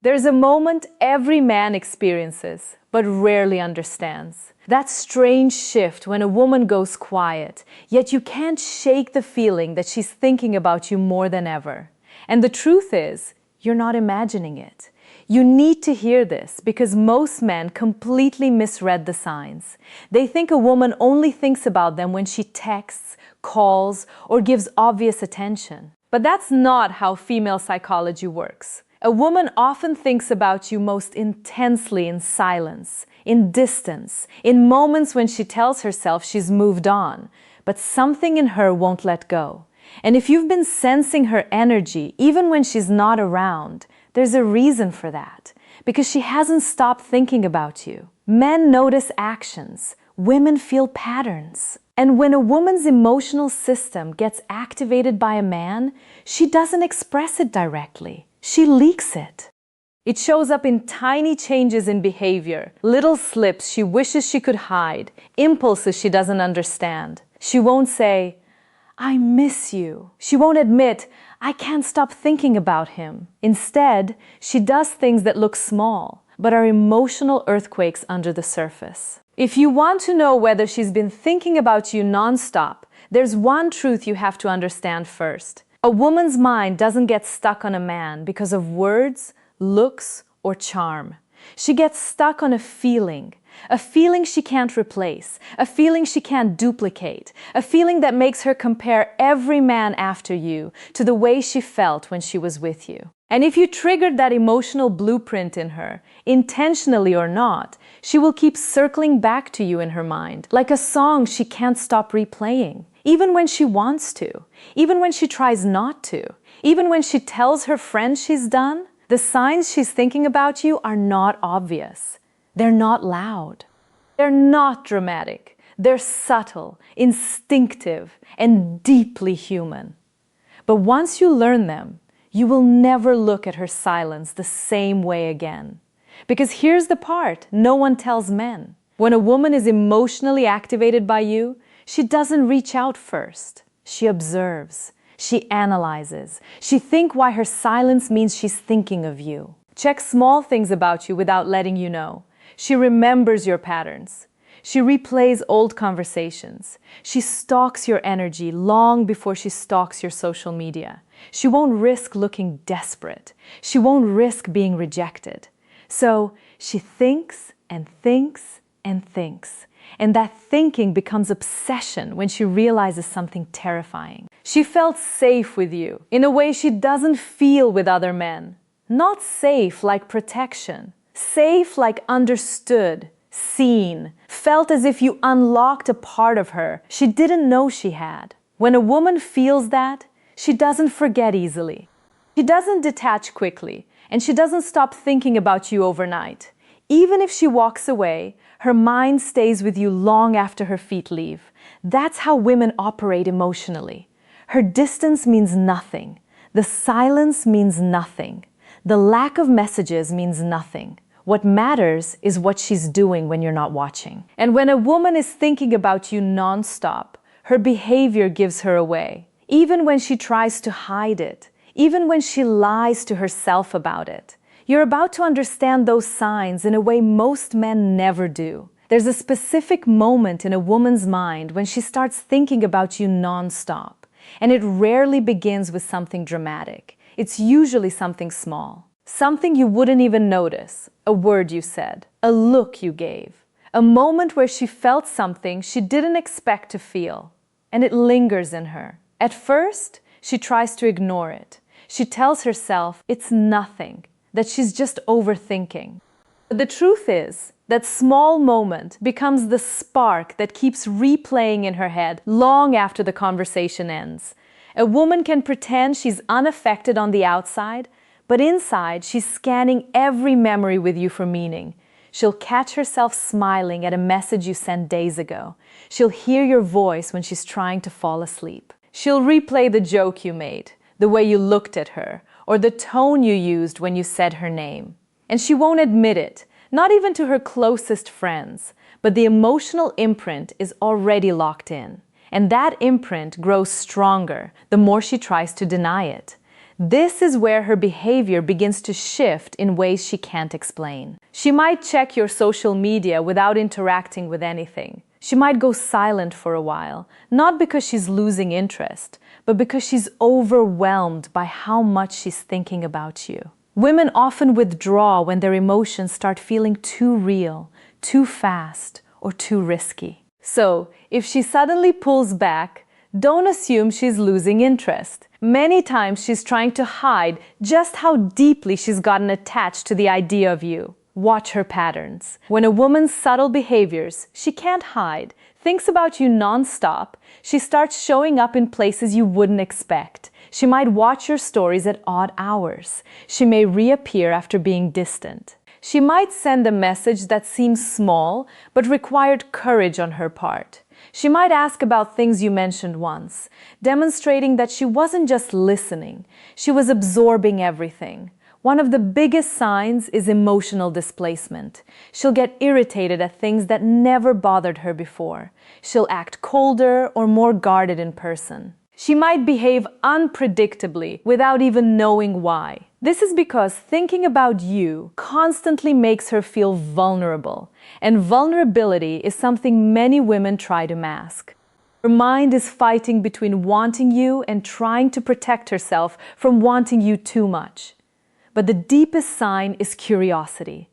There's a moment every man experiences, but rarely understands. That strange shift when a woman goes quiet, yet you can't shake the feeling that she's thinking about you more than ever. And the truth is, you're not imagining it. You need to hear this because most men completely misread the signs. They think a woman only thinks about them when she texts, calls, or gives obvious attention. But that's not how female psychology works. A woman often thinks about you most intensely in silence, in distance, in moments when she tells herself she's moved on, but something in her won't let go. And if you've been sensing her energy, even when she's not around, there's a reason for that, because she hasn't stopped thinking about you. Men notice actions, women feel patterns. And when a woman's emotional system gets activated by a man, she doesn't express it directly. She leaks it. It shows up in tiny changes in behavior, little slips she wishes she could hide, impulses she doesn't understand. She won't say, "I miss you." She won't admit, "I can't stop thinking about him." Instead, she does things that look small, but are emotional earthquakes under the surface. If you want to know whether she's been thinking about you nonstop, there's one truth you have to understand first. A woman's mind doesn't get stuck on a man because of words, looks, or charm. She gets stuck on a feeling she can't replace, a feeling she can't duplicate, a feeling that makes her compare every man after you to the way she felt when she was with you. And if you triggered that emotional blueprint in her, intentionally or not, she will keep circling back to you in her mind, like a song she can't stop replaying. Even when she wants to, even when she tries not to, even when she tells her friends she's done, the signs she's thinking about you are not obvious. They're not loud. They're not dramatic. They're subtle, instinctive, and deeply human. But once you learn them, you will never look at her silence the same way again. Because here's the part no one tells men. When a woman is emotionally activated by you, she doesn't reach out first. She observes. She analyzes. She thinks why her silence means she's thinking of you. Check small things about you without letting you know. She remembers your patterns. She replays old conversations. She stalks your energy long before she stalks your social media. She won't risk looking desperate. She won't risk being rejected. So she thinks and thinks and thinks. And that thinking becomes obsession when she realizes something terrifying. She felt safe with you in a way she doesn't feel with other men. Not safe like protection. Safe like understood, seen, felt as if you unlocked a part of her she didn't know she had. When a woman feels that, she doesn't forget easily. She doesn't detach quickly, and she doesn't stop thinking about you overnight. Even if she walks away, her mind stays with you long after her feet leave. That's how women operate emotionally. Her distance means nothing. The silence means nothing. The lack of messages means nothing. What matters is what she's doing when you're not watching. And when a woman is thinking about you nonstop, her behavior gives her away. Even when she tries to hide it, even when she lies to herself about it. You're about to understand those signs in a way most men never do. There's a specific moment in a woman's mind when she starts thinking about you nonstop. And it rarely begins with something dramatic. It's usually something small. Something you wouldn't even notice. A word you said. A look you gave. A moment where she felt something she didn't expect to feel. And it lingers in her. At first, she tries to ignore it. She tells herself it's nothing, that she's just overthinking. But the truth is, that small moment becomes the spark that keeps replaying in her head long after the conversation ends. A woman can pretend she's unaffected on the outside, but inside she's scanning every memory with you for meaning. She'll catch herself smiling at a message you sent days ago. She'll hear your voice when she's trying to fall asleep. She'll replay the joke you made, the way you looked at her, or the tone you used when you said her name. And she won't admit it, not even to her closest friends, but the emotional imprint is already locked in. And that imprint grows stronger the more she tries to deny it. This is where her behavior begins to shift in ways she can't explain. She might check your social media without interacting with anything. She might go silent for a while, not because she's losing interest, but because she's overwhelmed by how much she's thinking about you. Women often withdraw when their emotions start feeling too real, too fast, or too risky. So, if she suddenly pulls back, don't assume she's losing interest. Many times she's trying to hide just how deeply she's gotten attached to the idea of you. Watch her patterns. When a woman's subtle behaviors, she can't hide, thinks about you non-stop, she starts showing up in places you wouldn't expect. She might watch your stories at odd hours. She may reappear after being distant. She might send a message that seems small, but required courage on her part. She might ask about things you mentioned once, demonstrating that she wasn't just listening, she was absorbing everything. One of the biggest signs is emotional displacement. She'll get irritated at things that never bothered her before. She'll act colder or more guarded in person. She might behave unpredictably without even knowing why. This is because thinking about you constantly makes her feel vulnerable, and vulnerability is something many women try to mask. Her mind is fighting between wanting you and trying to protect herself from wanting you too much. But the deepest sign is curiosity.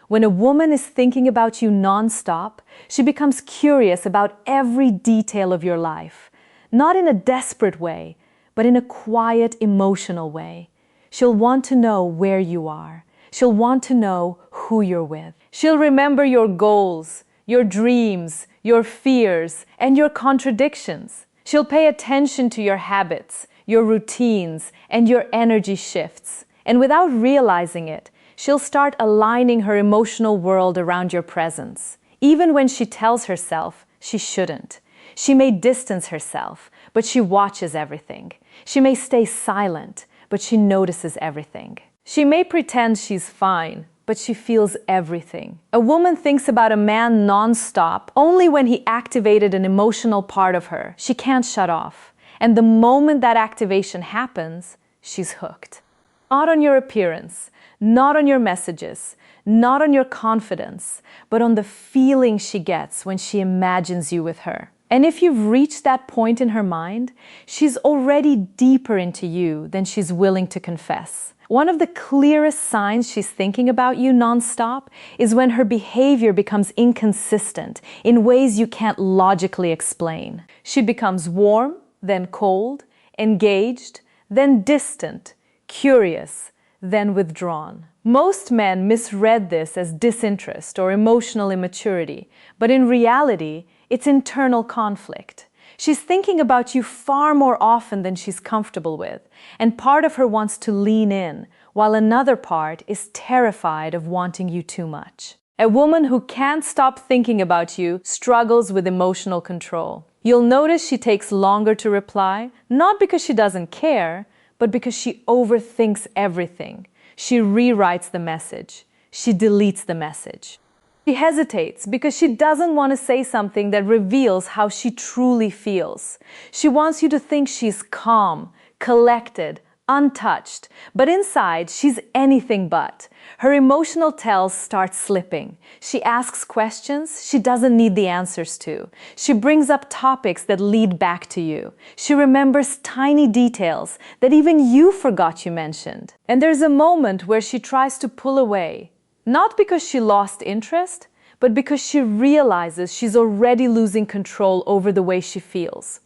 When a woman is thinking about you non-stop, she becomes curious about every detail of your life. Not in a desperate way, but in a quiet, emotional way. She'll want to know where you are. She'll want to know who you're with. She'll remember your goals, your dreams, your fears, and your contradictions. She'll pay attention to your habits, your routines, and your energy shifts. And without realizing it, she'll start aligning her emotional world around your presence, even when she tells herself she shouldn't. She may distance herself, but she watches everything. She may stay silent, but she notices everything. She may pretend she's fine, but she feels everything. A woman thinks about a man non-stop only when he activated an emotional part of her she can't shut off. And the moment that activation happens, she's hooked. Not on your appearance, not on your messages, not on your confidence, but on the feeling she gets when she imagines you with her. And if you've reached that point in her mind, she's already deeper into you than she's willing to confess. One of the clearest signs she's thinking about you nonstop is when her behavior becomes inconsistent in ways you can't logically explain. She becomes warm, then cold, engaged, then distant, curious, then withdrawn. Most men misread this as disinterest or emotional immaturity, but in reality, it's internal conflict. She's thinking about you far more often than she's comfortable with, and part of her wants to lean in, while another part is terrified of wanting you too much. A woman who can't stop thinking about you struggles with emotional control. You'll notice she takes longer to reply, not because she doesn't care, but because she overthinks everything. She rewrites the message. She deletes the message. She hesitates because she doesn't want to say something that reveals how she truly feels. She wants you to think she's calm, collected, untouched, but inside she's anything but. Her emotional tells start slipping. She asks questions she doesn't need the answers to. She brings up topics that lead back to you. She remembers tiny details that even you forgot you mentioned. And there's a moment where she tries to pull away. Not because she lost interest, but because she realizes she's already losing control over the way she feels.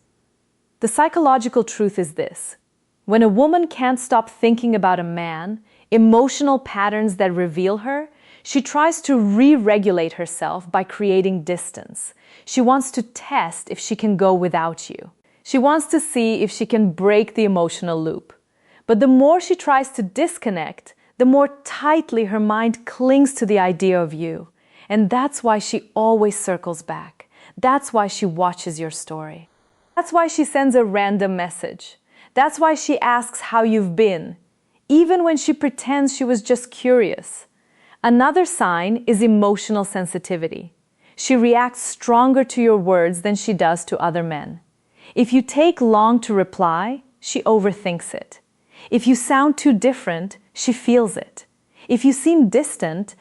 The psychological truth is this: when a woman can't stop thinking about a man, emotional patterns that reveal her, she tries to re-regulate herself by creating distance. She wants to test if she can go without you. She wants to see if she can break the emotional loop. But the more she tries to disconnect, the more tightly her mind clings to the idea of you. And that's why she always circles back. That's why she watches your story. That's why she sends a random message. That's why she asks how you've been, even when she pretends she was just curious. Another sign is emotional sensitivity. She reacts stronger to your words than she does to other men. If you take long to reply, she overthinks it. If you sound too different, she feels it. If you seem distant,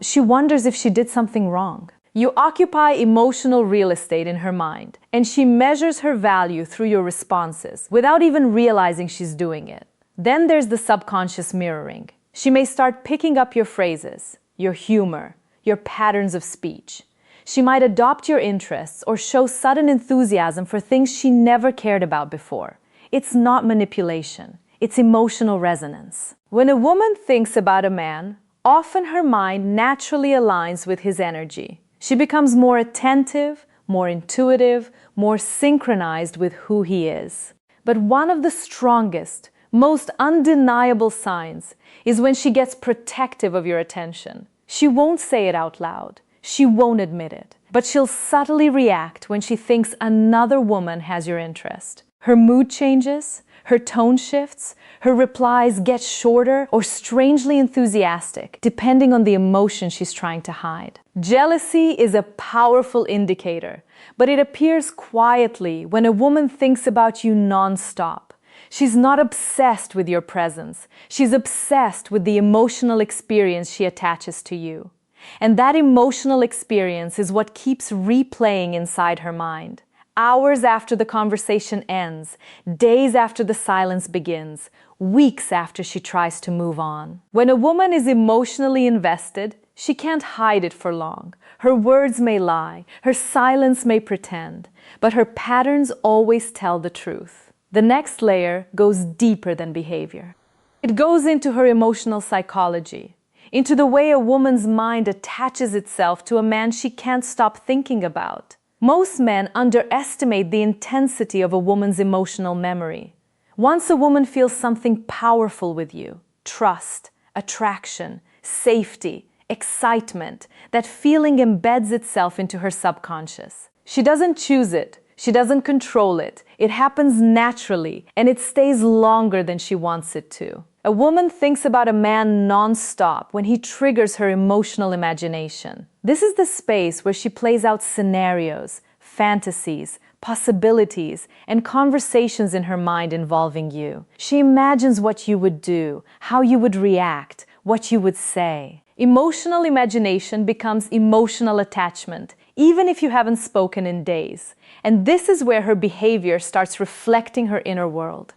she wonders if she did something wrong. You occupy emotional real estate in her mind, and she measures her value through your responses without even realizing she's doing it. Then there's the subconscious mirroring. She may start picking up your phrases, your humor, your patterns of speech. She might adopt your interests or show sudden enthusiasm for things she never cared about before. It's not manipulation, it's emotional resonance. When a woman thinks about a man, often her mind naturally aligns with his energy. She becomes more attentive, more intuitive, more synchronized with who he is. But one of the strongest, most undeniable signs is when she gets protective of your attention. She won't say it out loud. She won't admit it. But she'll subtly react when she thinks another woman has your interest. Her mood changes, her tone shifts, her replies get shorter or strangely enthusiastic, depending on the emotion she's trying to hide. Jealousy is a powerful indicator, but it appears quietly when a woman thinks about you non-stop. She's not obsessed with your presence. She's obsessed with the emotional experience she attaches to you. And that emotional experience is what keeps replaying inside her mind. Hours after the conversation ends, days after the silence begins, weeks after she tries to move on. When a woman is emotionally invested, she can't hide it for long. Her words may lie, her silence may pretend, but her patterns always tell the truth. The next layer goes deeper than behavior. It goes into her emotional psychology, into the way a woman's mind attaches itself to a man she can't stop thinking about. Most men underestimate the intensity of a woman's emotional memory. Once a woman feels something powerful with you, trust, attraction, safety, excitement, that feeling embeds itself into her subconscious. She doesn't choose it. She doesn't control it. It happens naturally, and it stays longer than she wants it to. A woman thinks about a man non-stop when he triggers her emotional imagination. This is the space where she plays out scenarios, fantasies, possibilities, and conversations in her mind involving you. She imagines what you would do, how you would react, what you would say. Emotional imagination becomes emotional attachment, even if you haven't spoken in days. And this is where her behavior starts reflecting her inner world.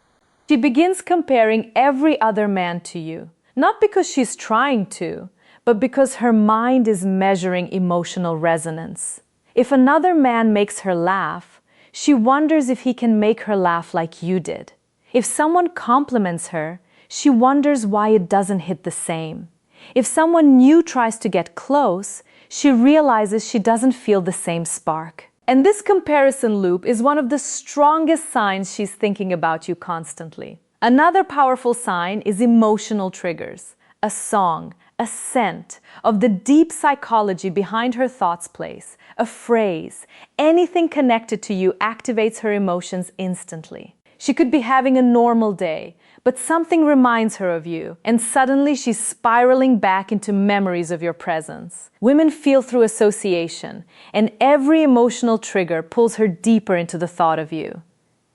She begins comparing every other man to you, not because she's trying to, but because her mind is measuring emotional resonance. If another man makes her laugh, she wonders if he can make her laugh like you did. If someone compliments her, she wonders why it doesn't hit the same. If someone new tries to get close, she realizes she doesn't feel the same spark. And this comparison loop is one of the strongest signs she's thinking about you constantly. Another powerful sign is emotional triggers. A song, a scent of the deep psychology behind her thoughts place, a phrase, anything connected to you activates her emotions instantly. She could be having a normal day, but something reminds her of you, and suddenly she's spiraling back into memories of your presence. Women feel through association, and every emotional trigger pulls her deeper into the thought of you.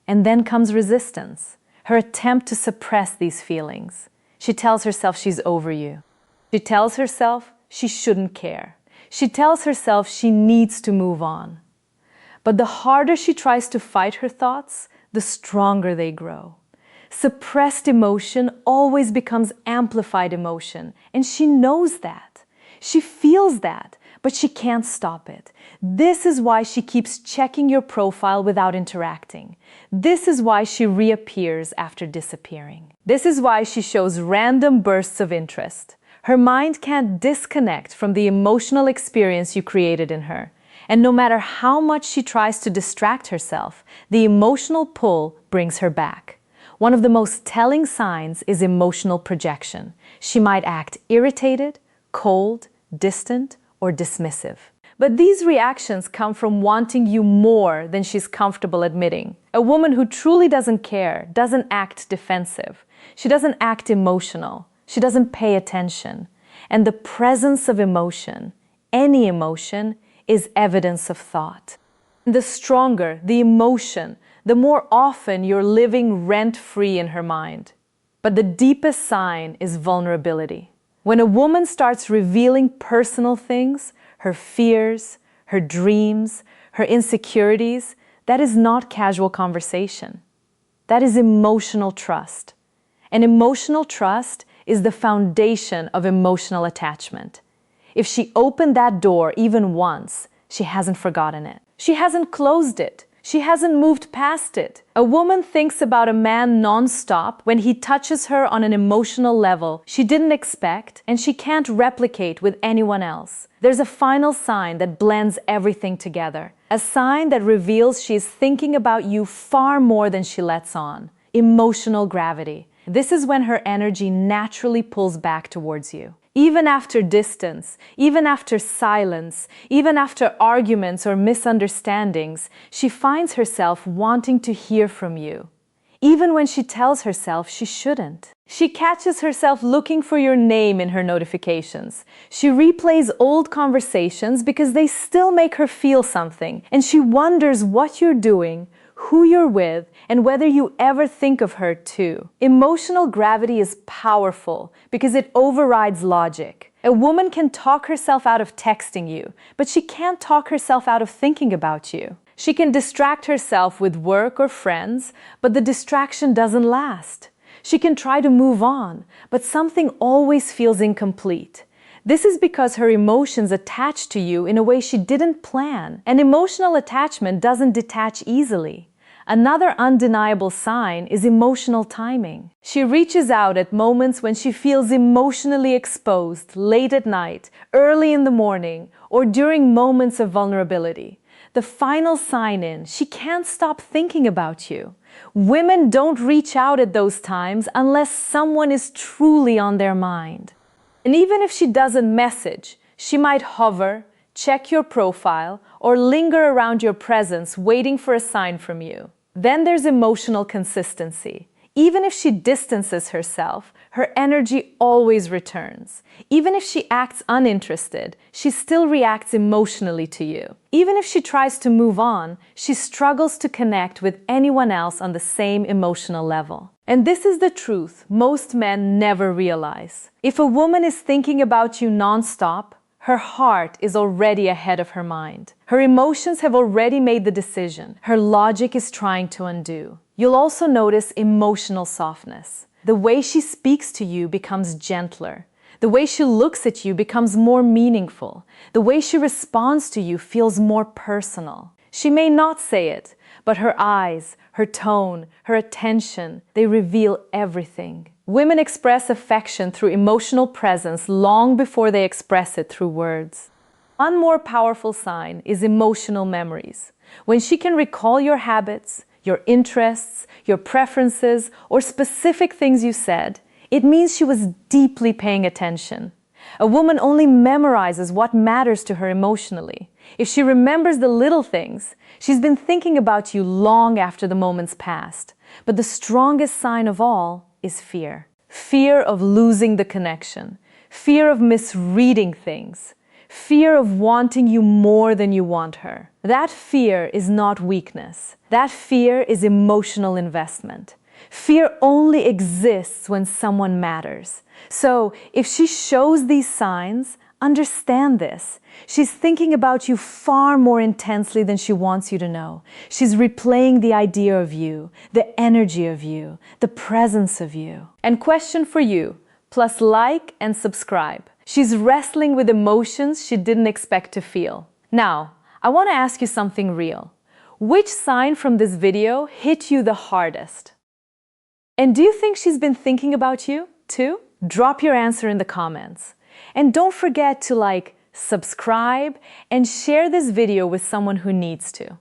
And then comes resistance, her attempt to suppress these feelings. She tells herself she's over you. She tells herself she shouldn't care. She tells herself she needs to move on. But the harder she tries to fight her thoughts, the stronger they grow. Suppressed emotion always becomes amplified emotion, and she knows that. She feels that, but she can't stop it. This is why she keeps checking your profile without interacting. This is why she reappears after disappearing. This is why she shows random bursts of interest. Her mind can't disconnect from the emotional experience you created in her. And no matter how much she tries to distract herself, the emotional pull brings her back. One of the most telling signs is emotional projection. She might act irritated, cold, distant, or dismissive. But these reactions come from wanting you more than she's comfortable admitting. A woman who truly doesn't care doesn't act defensive. She doesn't act emotional. She doesn't pay attention. And the presence of emotion, any emotion, is evidence of thought. The stronger the emotion, the more often you're living rent-free in her mind. But the deepest sign is vulnerability. When a woman starts revealing personal things, her fears, her dreams, her insecurities, that is not casual conversation. That is emotional trust. And emotional trust is the foundation of emotional attachment. If she opened that door even once, she hasn't forgotten it. She hasn't closed it. She hasn't moved past it. A woman thinks about a man non-stop when he touches her on an emotional level she didn't expect and she can't replicate with anyone else. There's a final sign that blends everything together. A sign that reveals she is thinking about you far more than she lets on. Emotional gravity. This is when her energy naturally pulls back towards you. Even after distance, even after silence, even after arguments or misunderstandings, she finds herself wanting to hear from you. Even when she tells herself she shouldn't. She catches herself looking for your name in her notifications. She replays old conversations because they still make her feel something, and she wonders what you're doing, who you're with, and whether you ever think of her too. Emotional gravity is powerful because it overrides logic. A woman can talk herself out of texting you, but she can't talk herself out of thinking about you. She can distract herself with work or friends, but the distraction doesn't last. She can try to move on, but something always feels incomplete. This is because her emotions attach to you in a way she didn't plan. And emotional attachment doesn't detach easily. Another undeniable sign is emotional timing. She reaches out at moments when she feels emotionally exposed, late at night, early in the morning, or during moments of vulnerability. The final sign is she can't stop thinking about you. Women don't reach out at those times unless someone is truly on their mind. And even if she doesn't message, she might hover, check your profile, or linger around your presence waiting for a sign from you. Then there's emotional consistency. Even if she distances herself, her energy always returns. Even if she acts uninterested, she still reacts emotionally to you. Even if she tries to move on, she struggles to connect with anyone else on the same emotional level. And this is the truth most men never realize. If a woman is thinking about you non-stop, her heart is already ahead of her mind. Her emotions have already made the decision. Her logic is trying to undo. You'll also notice emotional softness. The way she speaks to you becomes gentler. The way she looks at you becomes more meaningful. The way she responds to you feels more personal. She may not say it, but her eyes, her tone, her attention, they reveal everything. Women express affection through emotional presence long before they express it through words. One more powerful sign is emotional memories. When she can recall your habits, your interests, your preferences, or specific things you said, it means she was deeply paying attention. A woman only memorizes what matters to her emotionally. If she remembers the little things, she's been thinking about you long after the moment's passed. But the strongest sign of all is fear. Fear of losing the connection. Fear of misreading things. Fear of wanting you more than you want her. That fear is not weakness. That fear is emotional investment. Fear only exists when someone matters. So, if she shows these signs, understand this. She's thinking about you far more intensely than she wants you to know. She's replaying the idea of you, the energy of you, the presence of you. And question for you, plus like and subscribe. She's wrestling with emotions she didn't expect to feel. Now, I want to ask you something real. Which sign from this video hit you the hardest? And do you think she's been thinking about you too? Drop your answer in the comments. And don't forget to subscribe, and share this video with someone who needs to.